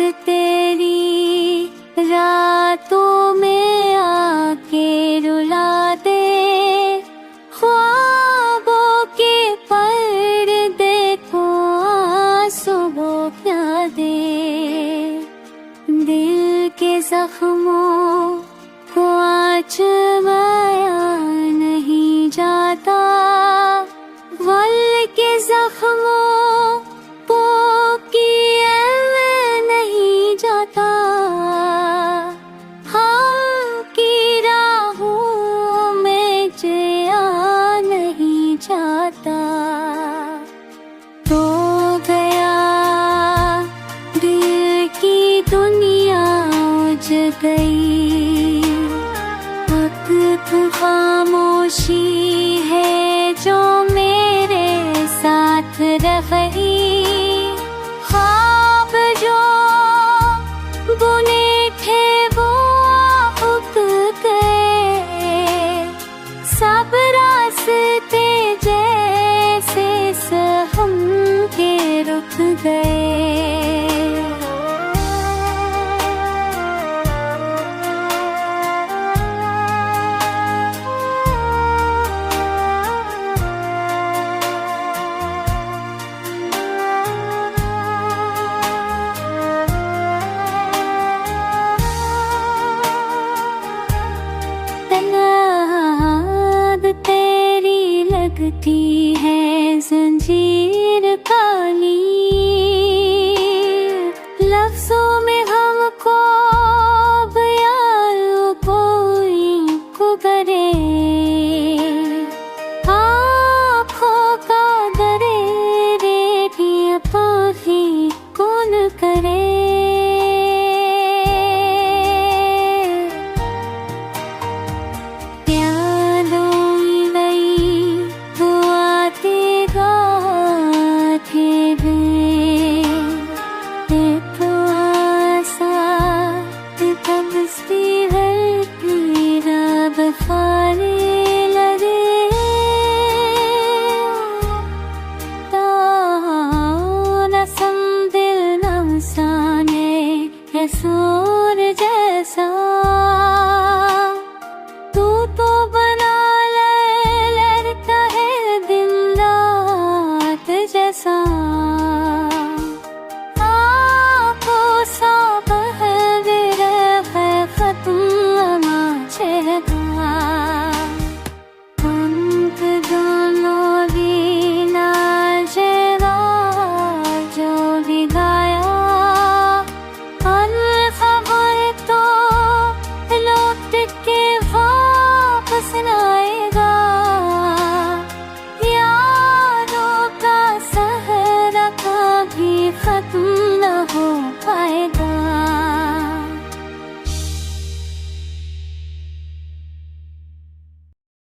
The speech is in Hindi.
तेरी रातों में आके रुला दे, ख्वाबों के पर्दे को आंसू क्या दे। दिल के जख्मों को आजमाया नहीं जाता, गल के जख्मों को किया नहीं जाता। हम की राहों में जिया नहीं जाता। तो गया दिल की दुनिया उज गई, वक्त खामोशी है जो मेरे साथ रही। ख्वाब जो बुने थे वो उग गए, सब रास्ते जैसे सहम के रुक गए। तेरी लगती है